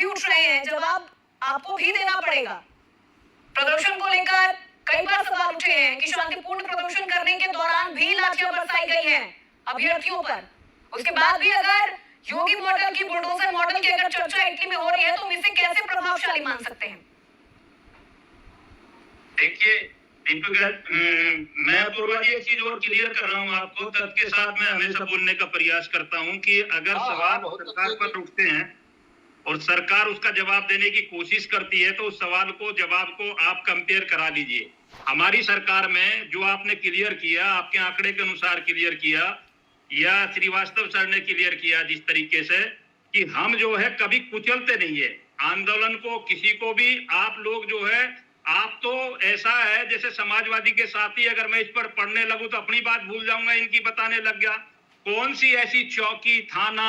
भी उठ रहे हैं, जवाब आपको भी देना पड़ेगा। प्रदर्शन को लेकर कई बार सवाल उठे हैं कि शांतिपूर्ण प्रदर्शन करने के दौरान भी लाठियां बरसाई गई हैं अभ्यर्थियों पर। उसके बाद भी अगर योगी मॉडल की, बुलडोजर मॉडल की अगर चर्चा इटली में हो रही है तो हम इसे कैसे प्रभावशाली मान सकते हैं? देखिए दीपक, मैं अपूर्वा जी एक चीज और क्लियर कर रहा हूँ आपको। तर्क के साथ मैं हमेशा बोलने का प्रयास करता हूँ कि अगर सवाल सरकार पर उठते हैं और सरकार उसका जवाब देने की कोशिश करती है तो उस सवाल को, जवाब को आप कंपेयर करा लीजिए। हमारी सरकार में जो आपने क्लियर किया, आपके आंकड़े के अनुसार क्लियर किया या श्रीवास्तव सर ने क्लियर किया जिस तरीके से, कि हम जो है कभी कुचलते नहीं है आंदोलन को, किसी को भी। आप लोग जो है, आप तो ऐसा है जैसे समाजवादी के साथी, अगर मैं इस पर पढ़ने लगूं तो अपनी बात भूल जाऊंगा, इनकी बताने लग गया। कौन सी ऐसी चौकी, थाना,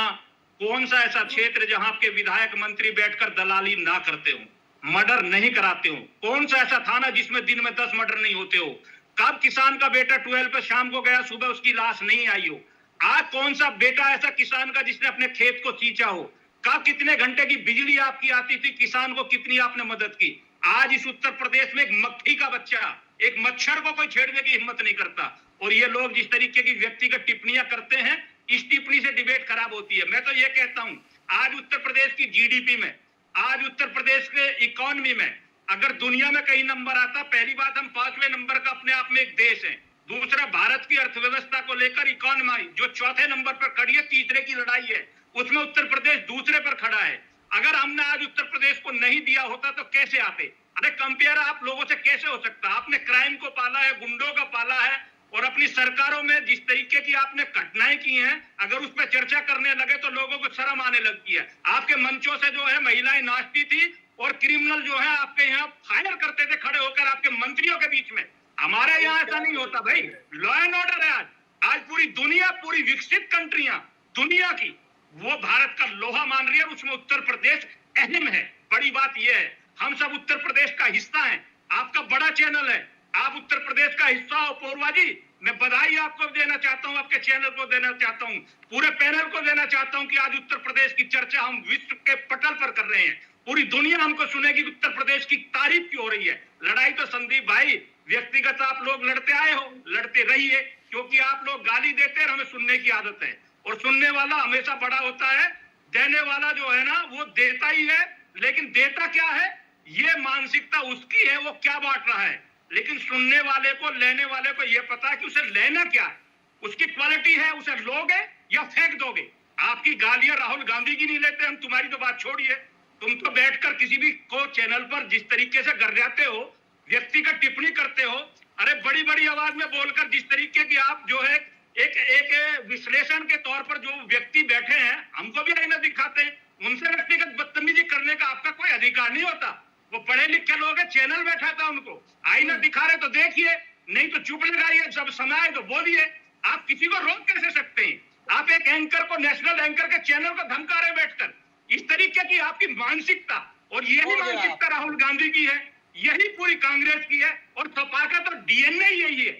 कौन सा ऐसा क्षेत्र जहां आपके विधायक मंत्री बैठकर दलाली ना करते हो, मर्डर नहीं कराते हो? कौन सा ऐसा थाना जिसमें दिन में 10 मर्डर नहीं होते हो? कब किसान का बेटा 12 पे शाम को गया, सुबह उसकी लाश नहीं आई हो? आज कौन सा बेटा ऐसा किसान का जिसने अपने खेत को सींचा हो? कब कितने घंटे की बिजली आपकी आती थी? किसान को कितनी आपने मदद की? आज इस उत्तर प्रदेश में एक मक्खी का बच्चा, एक मच्छर को कोई छेड़ने की हिम्मत नहीं करता। और ये लोग जिस तरीके की व्यक्तिगत टिप्पणियां करते हैं, इस टिप्पणी से डिबेट खराब होती है। मैं तो ये कहता हूं, आज उत्तर प्रदेश की जीडीपी में, आज उत्तर प्रदेश के इकोनॉमी में अगर दुनिया में कई नंबर आता, पहली बात हम 5वें नंबर का अपने आप में एक देश है। दूसरा, भारत की अर्थव्यवस्था को लेकर इकोनॉमी जो 4थे नंबर पर खड़ी है, तीसरे की लड़ाई है, उसमें उत्तर प्रदेश दूसरे पर खड़ा है। अगर हमने आज उत्तर प्रदेश को नहीं दिया होता तो कैसे आते? अरे कंपेयर आप लोगों से कैसे हो सकता? आपने क्राइम को पाला है, गुंडों का पाला है, और अपनी सरकारों में जिस तरीके की आपने घटनाएं की हैं, अगर उस पर चर्चा करने लगे तो लोगों को शर्म आने लगती है। आपके मंचों से जो है महिलाएं नाचती थी और क्रिमिनल जो है आपके यहाँ फायर करते थे खड़े होकर आपके मंत्रियों के बीच में। हमारे यहाँ ऐसा नहीं होता भाई, लॉ एंड ऑर्डर है। आज पूरी दुनिया, पूरी विकसित कंट्रियां दुनिया की, वो भारत का लोहा मान रही है, उसमें उत्तर प्रदेश अहम है। बड़ी बात यह है, हम सब उत्तर प्रदेश का हिस्सा हैं। आपका बड़ा चैनल है, आप उत्तर प्रदेश का हिस्सा हो। पूर्वा जी, मैं बधाई आपको देना चाहता हूं, आपके चैनल को देना चाहता हूं, पूरे पैनल को देना चाहता हूं कि आज उत्तर प्रदेश की चर्चा हम विश्व के पटल पर कर रहे हैं। पूरी दुनिया हमको सुनेगी, उत्तर प्रदेश की तारीफ की हो रही है। लड़ाई तो संदीप भाई व्यक्तिगत आप लोग लड़ते आए हो, लड़ते रहिए, क्योंकि आप लोग गाली देते हैं, हमें सुनने की आदत है, और सुनने वाला हमेशा बड़ा होता है। देने वाला जो है ना, वो देता ही है, लेकिन देता क्या है ये मानसिकता उसकी है, वो क्या बांट रहा है। लेकिन सुनने वाले को, लेने वाले को ये पता है कि उसे लेना क्या है, उसकी क्वालिटी है, उसे लोगे या फेंक दोगे। आपकी गालियां राहुल गांधी की नहीं लेते हम, तुम्हारी तो बात छोड़िए। तुम तो बैठकर किसी भी को चैनल पर जिस तरीके से गर जाते हो, व्यक्तिगत टिप्पणी करते हो, अरे बड़ी बड़ी आवाज में बोलकर जिस तरीके की आप जो है एक विश्लेषण के तौर पर जो व्यक्ति बैठे हैं, हमको भी आईना दिखाते हैं, उनसे व्यक्तिगत बदतमीजी करने का आपका कोई अधिकार नहीं होता। वो पढ़े लिखे लोग हैं, चैनल बैठा था, उनको आईना दिखा रहे तो देखिए, नहीं तो चुप लगाइए, जब समय आए तो बोलिए। आप किसी को रोक कैसे सकते हैं? आप एक एंकर को, नेशनल एंकर के चैनल को धमका रहे बैठकर। इस तरीके की आपकी मानसिकता, और यही मानसिकता राहुल गांधी की है, यही पूरी कांग्रेस की है, और सपा का तो डीएनए यही है।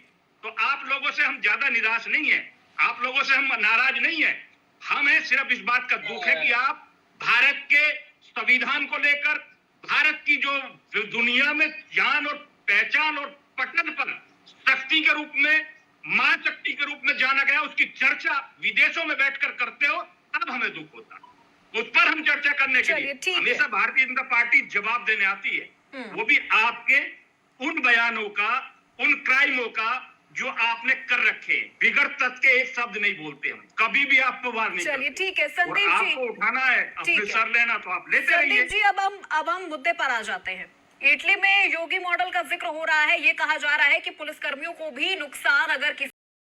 तो आप लोगों से हम ज्यादा निराश नहीं है, आप लोगों से हम नाराज नहीं है। हमें सिर्फ इस बात का दुख है कि आप भारत के संविधान को लेकर, भारत की जो दुनिया में जान और पहचान और पटल पर शक्ति के रूप में, मां शक्ति के रूप में जाना गया, उसकी चर्चा विदेशों में बैठकर करते हो, तब हमें दुख होता। उस पर हम चर्चा करने के लिए हमेशा भारतीय जनता पार्टी जवाब देने आती है, वो भी आपके उन बयानों का, उन क्राइमों का जो आपने कर रखे। बिगड़ तथ्य के एक शब्द नहीं बोलते हम, कभी भी आपको वार नहीं। चलिए ठीक है संदीप जी, आपको उठाना है, अपने सर लेना तो आप लेते रहिए। संदीप जी, अब हम मुद्दे पर आ जाते हैं। इटली में योगी मॉडल का जिक्र हो रहा है, ये कहा जा रहा है कि पुलिसकर्मियों को भी नुकसान अगर